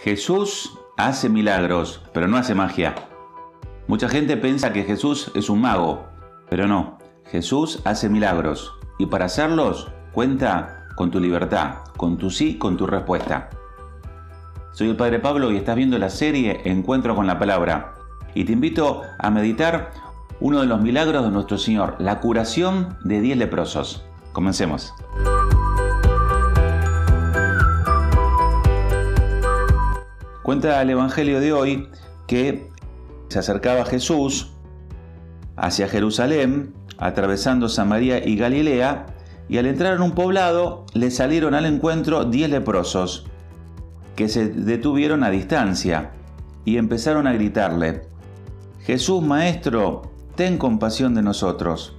Jesús hace milagros, pero no hace magia. Mucha gente piensa que Jesús es un mago, pero no. Jesús hace milagros y para hacerlos cuenta con tu libertad, con tu sí, con tu respuesta. Soy el Padre Pablo y estás viendo la serie Encuentro con la Palabra y te invito a meditar uno de los milagros de nuestro Señor, la curación de 10 leprosos. Comencemos. Cuenta el Evangelio de hoy que se acercaba Jesús hacia Jerusalén, atravesando Samaria y Galilea, y al entrar en un poblado le salieron al encuentro 10 leprosos, que se detuvieron a distancia y empezaron a gritarle: Jesús, Maestro, ten compasión de nosotros.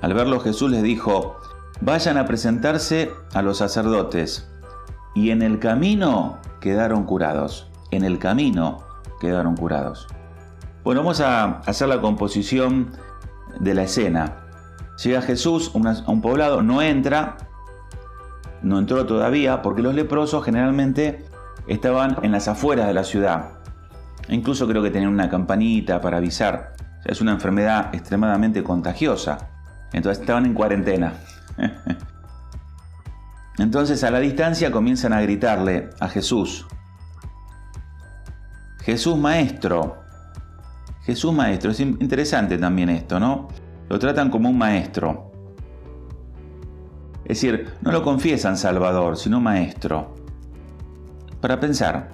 Al verlo, Jesús les dijo: vayan a presentarse a los sacerdotes. Y en el camino quedaron curados. En el camino quedaron curados. Bueno, vamos a hacer la composición de la escena. Llega Jesús a un poblado, no entró todavía, porque los leprosos generalmente estaban en las afueras de la ciudad. Incluso creo que tenían una campanita para avisar. O sea, es una enfermedad extremadamente contagiosa. Entonces estaban en cuarentena. Entonces a la distancia comienzan a gritarle a Jesús: Jesús Maestro. Jesús Maestro. Es interesante también esto, ¿no? Lo tratan como un maestro. Es decir, no lo confiesan Salvador, sino Maestro. Para pensar,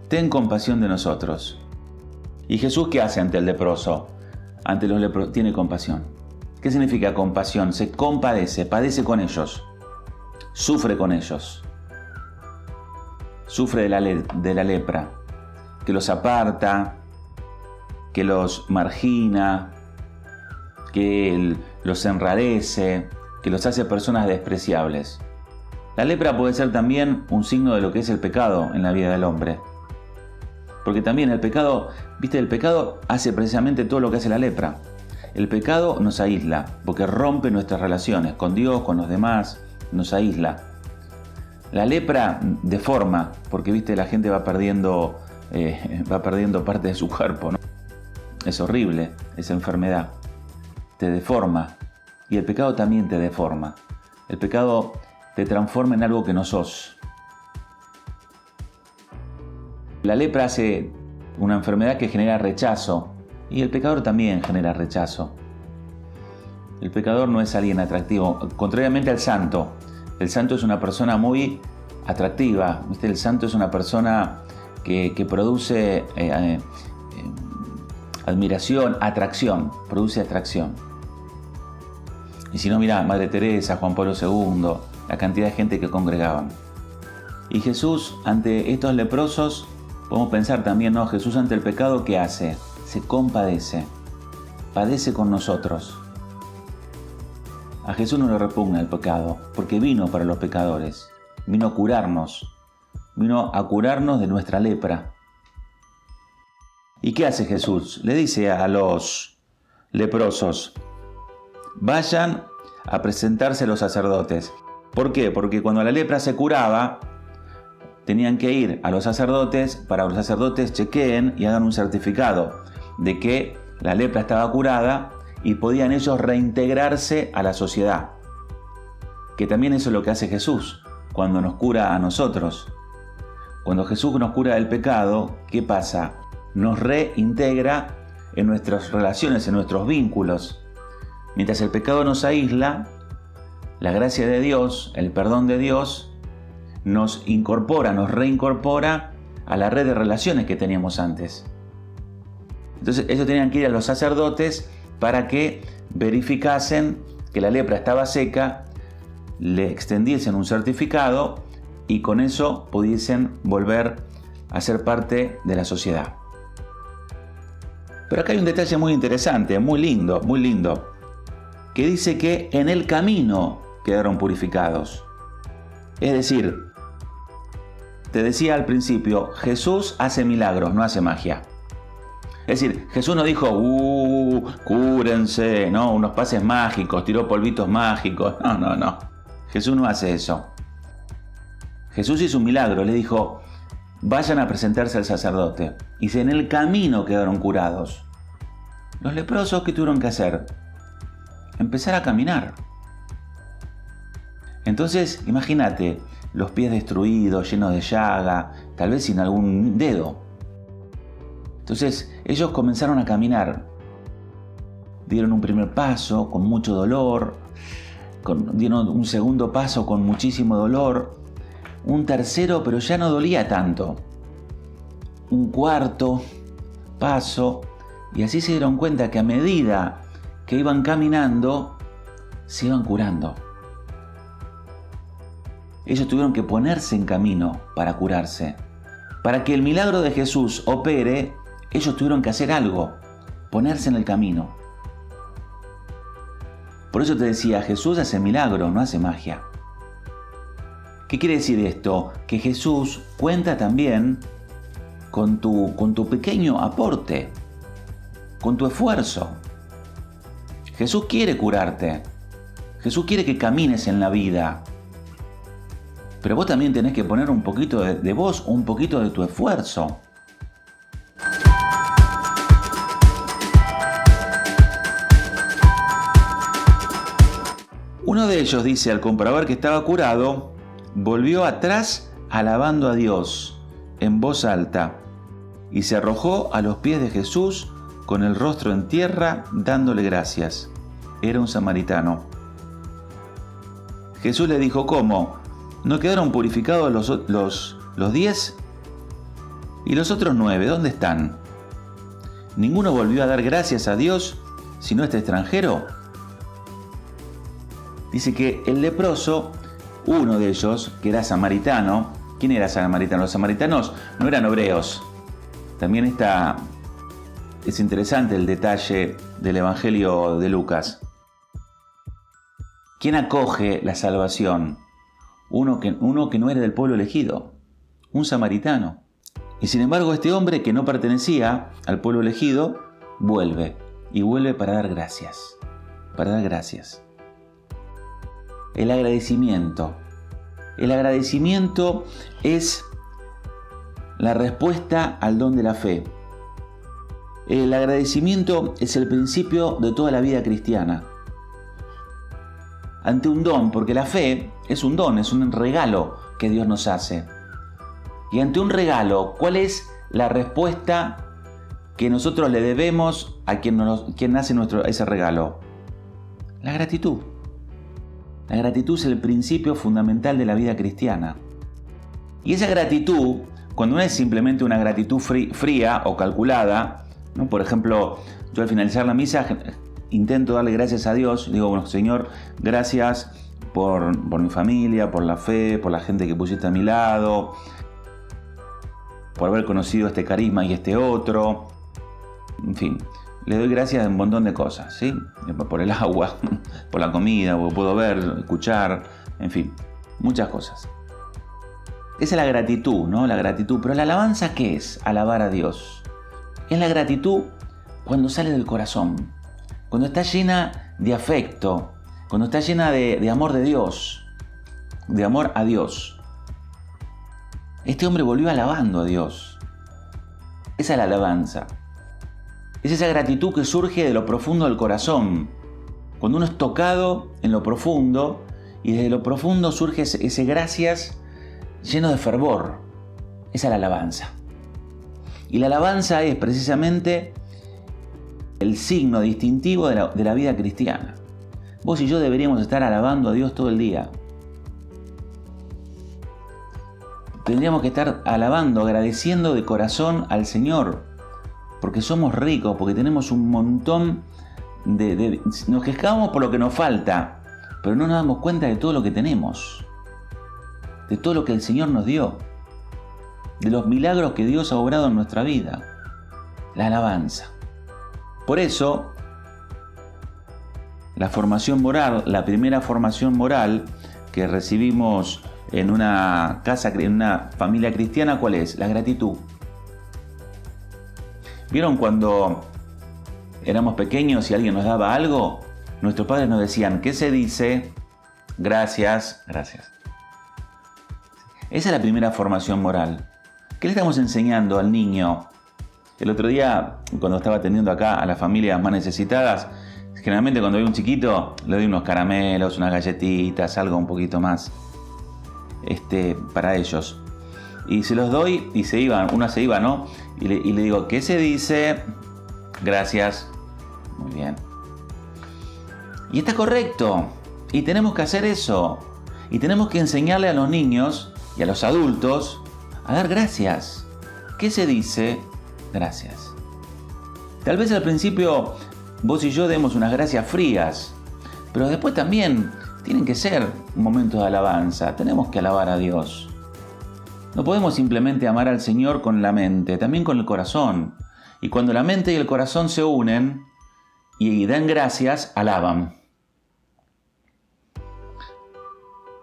ten compasión de nosotros. ¿Y Jesús qué hace ante el leproso? Ante los leprosos tiene compasión. ¿Qué significa compasión? Se compadece, padece con ellos. Sufre con ellos. Sufre de la lepra, que los aparta, que los margina, que los enrarece, que los hace personas despreciables. La lepra puede ser también un signo de lo que es el pecado en la vida del hombre. Porque también el pecado hace precisamente todo lo que hace la lepra. El pecado nos aísla, porque rompe nuestras relaciones con Dios, con los demás, nos aísla. La lepra deforma, porque la gente va perdiendo parte de su cuerpo, ¿no? Es horrible esa enfermedad. Te deforma. Y el pecado también te deforma. El pecado te transforma en algo que no sos. La lepra hace una enfermedad que genera rechazo. Y el pecador también genera rechazo. El pecador no es alguien atractivo. Contrariamente al santo. El santo es una persona muy atractiva. El santo es una persona que produce admiración, atracción. Produce atracción. Y si no, mirá, Madre Teresa, Juan Pablo II, la cantidad de gente que congregaban. Y Jesús, ante estos leprosos, podemos pensar también, ¿no? Jesús ante el pecado, ¿qué hace? Se compadece, padece con nosotros. A Jesús no le repugna el pecado, porque vino para los pecadores, vino a curarnos de nuestra lepra. ¿Y qué hace Jesús? Le dice a los leprosos: vayan a presentarse a los sacerdotes. ¿Por qué? Porque cuando la lepra se curaba, tenían que ir a los sacerdotes para que los sacerdotes chequeen y hagan un certificado de que la lepra estaba curada y podían ellos reintegrarse a la sociedad. Que también eso es lo que hace Jesús cuando nos cura a nosotros. Cuando Jesús nos cura del pecado, ¿qué pasa? Nos reintegra en nuestras relaciones, en nuestros vínculos. Mientras el pecado nos aísla, la gracia de Dios, el perdón de Dios, nos reincorpora a la red de relaciones que teníamos antes. Entonces ellos tenían que ir a los sacerdotes para que verificasen que la lepra estaba seca, le extendiesen un certificado y con eso pudiesen volver a ser parte de la sociedad. Pero acá hay un detalle muy interesante, muy lindo, que dice que en el camino quedaron purificados. Es decir, te decía al principio, Jesús hace milagros, no hace magia. Es decir, Jesús no dijo, cúrense, ¿no? Unos pases mágicos, tiró polvitos mágicos. No. Jesús no hace eso. Jesús hizo un milagro, le dijo, vayan a presentarse al sacerdote. Y en el camino quedaron curados. Los leprosos, ¿qué tuvieron que hacer? Empezar a caminar. Entonces, imagínate, los pies destruidos, llenos de llaga, tal vez sin algún dedo. Entonces, ellos comenzaron a caminar. Dieron un primer paso con mucho dolor, dieron un segundo paso con muchísimo dolor, un tercero, pero ya no dolía tanto. Un cuarto paso, y así se dieron cuenta que a medida que iban caminando, se iban curando. Ellos tuvieron que ponerse en camino para curarse. Para que el milagro de Jesús opere, ellos tuvieron que hacer algo, ponerse en el camino. Por eso te decía, Jesús hace milagro, no hace magia. ¿Qué quiere decir esto? Que Jesús cuenta también con tu pequeño aporte, con tu esfuerzo. Jesús quiere curarte. Jesús quiere que camines en la vida. Pero vos también tenés que poner un poquito de vos, un poquito de tu esfuerzo. Uno de ellos dice, al comprobar que estaba curado, volvió atrás alabando a Dios en voz alta y se arrojó a los pies de Jesús con el rostro en tierra dándole gracias. Era un samaritano. Jesús le dijo, ¿cómo? ¿No quedaron purificados los 10? ¿Y los otros 9? ¿Dónde están? ¿Ninguno volvió a dar gracias a Dios sino este extranjero? Dice que el leproso, uno de ellos, que era samaritano. ¿Quién era samaritano? Los samaritanos no eran hebreos. También es interesante el detalle del Evangelio de Lucas. ¿Quién acoge la salvación? Uno que no era del pueblo elegido, un samaritano. Y sin embargo este hombre que no pertenecía al pueblo elegido, vuelve para dar gracias. Para dar gracias. El agradecimiento. El agradecimiento es la respuesta al don de la fe. El agradecimiento es el principio de toda la vida cristiana. Ante un don, porque la fe es un don, es un regalo que Dios nos hace. Y ante un regalo, ¿cuál es la respuesta que nosotros le debemos a quien hace ese regalo? La gratitud. La gratitud es el principio fundamental de la vida cristiana. Y esa gratitud, cuando no es simplemente una gratitud fría o calculada, ¿no? Por ejemplo, yo al finalizar la misa intento darle gracias a Dios. Digo, bueno, Señor, gracias por mi familia, por la fe, por la gente que pusiste a mi lado, por haber conocido este carisma y este otro. En fin, le doy gracias a un montón de cosas, ¿sí? Por el agua, por la comida, porque puedo ver, escuchar, en fin, muchas cosas. Esa es la gratitud, ¿no? La gratitud. Pero la alabanza, ¿qué es? Alabar a Dios. Es la gratitud cuando sale del corazón, cuando está llena de afecto, cuando está llena de amor de Dios, de amor a Dios. Este hombre volvió alabando a Dios. Esa es la alabanza. Es esa gratitud que surge de lo profundo del corazón. Cuando uno es tocado en lo profundo y desde lo profundo surge ese gracias lleno de fervor. Esa es la alabanza. Y la alabanza es precisamente el signo distintivo de la vida cristiana. Vos y yo deberíamos estar alabando a Dios todo el día. Tendríamos que estar alabando, agradeciendo de corazón al Señor, porque somos ricos, porque tenemos un montón nos quejamos por lo que nos falta, pero no nos damos cuenta de todo lo que tenemos, de todo lo que el Señor nos dio, de los milagros que Dios ha obrado en nuestra vida. La alabanza. Por eso, la formación moral, la primera formación moral que recibimos en una familia cristiana, ¿cuál es? La gratitud. ¿Vieron cuando éramos pequeños y alguien nos daba algo? Nuestros padres nos decían, ¿qué se dice? Gracias, gracias. Esa es la primera formación moral. ¿Qué le estamos enseñando al niño? El otro día, cuando estaba atendiendo acá a las familias más necesitadas, generalmente cuando veo un chiquito, le doy unos caramelos, unas galletitas, algo un poquito más para ellos. Y se los doy y se iban, una se iba, ¿no? Y le digo, ¿qué se dice? Gracias. Muy bien. Y está correcto. Y tenemos que hacer eso. Y tenemos que enseñarle a los niños y a los adultos a dar gracias. ¿Qué se dice? Gracias. Tal vez al principio vos y yo demos unas gracias frías, pero después también tienen que ser momentos de alabanza. Tenemos que alabar a Dios. No podemos simplemente amar al Señor con la mente, también con el corazón. Y cuando la mente y el corazón se unen y dan gracias, alaban.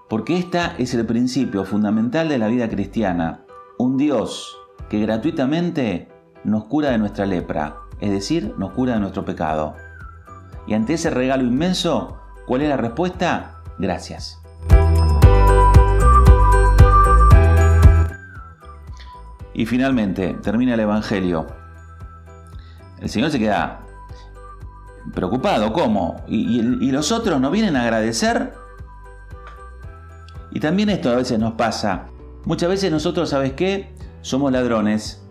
Porque este es el principio fundamental de la vida cristiana. Un Dios que gratuitamente nos cura de nuestra lepra, es decir, nos cura de nuestro pecado. Y ante ese regalo inmenso, ¿cuál es la respuesta? Gracias. Y finalmente, termina el Evangelio. El Señor se queda preocupado, ¿cómo? ¿Y los otros no vienen a agradecer? Y también esto a veces nos pasa. Muchas veces nosotros, ¿sabes qué? Somos ladrones.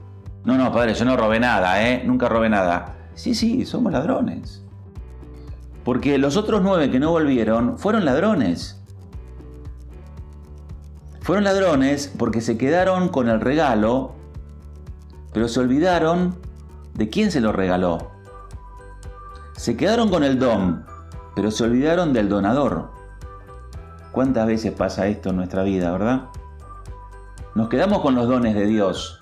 No, padre, yo no robé nada, nunca robé nada. Sí, somos ladrones. Porque los otros 9 que no volvieron fueron ladrones. Fueron ladrones porque se quedaron con el regalo, pero se olvidaron de quién se lo regaló. Se quedaron con el don, pero se olvidaron del donador. ¿Cuántas veces pasa esto en nuestra vida, verdad? Nos quedamos con los dones de Dios.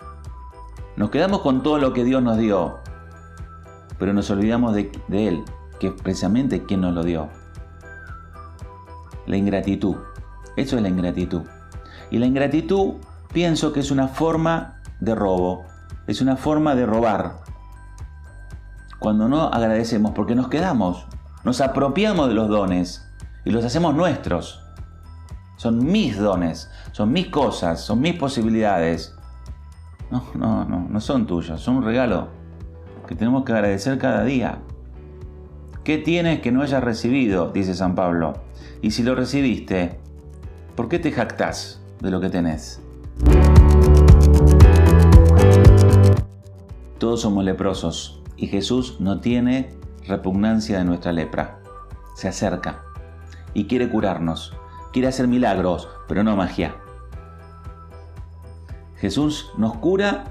Nos quedamos con todo lo que Dios nos dio, pero nos olvidamos de Él, que es precisamente quien nos lo dio. La ingratitud. Eso es la ingratitud. Y la ingratitud pienso que es una forma de robo. Es una forma de robar. Cuando no agradecemos, porque nos quedamos, nos apropiamos de los dones y los hacemos nuestros. Son mis dones, son mis cosas, son mis posibilidades. No son tuyos, son un regalo que tenemos que agradecer cada día. ¿Qué tienes que no hayas recibido?, dice San Pablo. Y si lo recibiste, ¿por qué te jactás de lo que tenés? Todos somos leprosos y Jesús no tiene repugnancia de nuestra lepra. Se acerca y quiere curarnos. Quiere hacer milagros, pero no magia. Jesús nos cura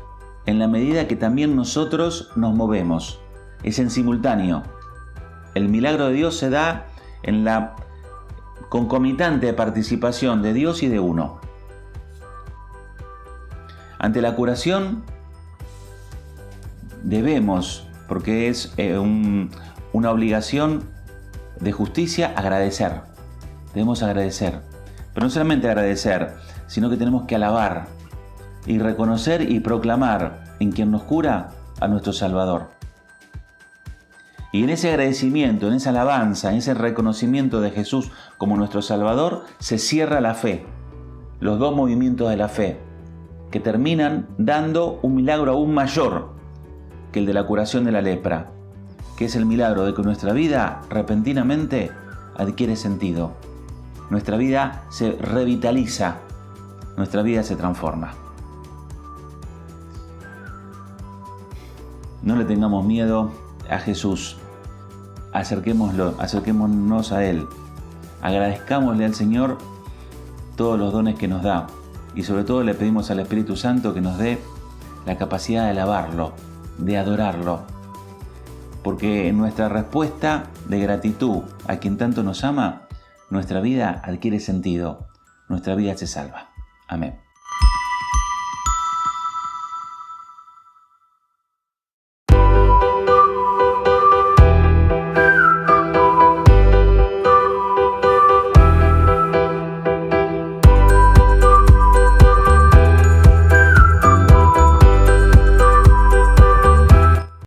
en la medida que también nosotros nos movemos. Es en simultáneo. El milagro de Dios se da en la concomitante participación de Dios y de uno. Ante la curación debemos, porque es una obligación de justicia, agradecer. Debemos agradecer. Pero no solamente agradecer, sino que tenemos que alabar y reconocer y proclamar en quien nos cura a nuestro Salvador. Y en ese agradecimiento, en esa alabanza, en ese reconocimiento de Jesús como nuestro Salvador, se cierra la fe. Los dos movimientos de la fe, que terminan dando un milagro aún mayor que el de la curación de la lepra, que es el milagro de que nuestra vida repentinamente adquiere sentido. Nuestra vida se revitaliza, nuestra vida se transforma. No le tengamos miedo a Jesús. Acerquémonos a Él. Agradezcámosle al Señor todos los dones que nos da. Y sobre todo le pedimos al Espíritu Santo que nos dé la capacidad de alabarlo, de adorarlo. Porque en nuestra respuesta de gratitud a quien tanto nos ama, nuestra vida adquiere sentido, nuestra vida se salva. Amén.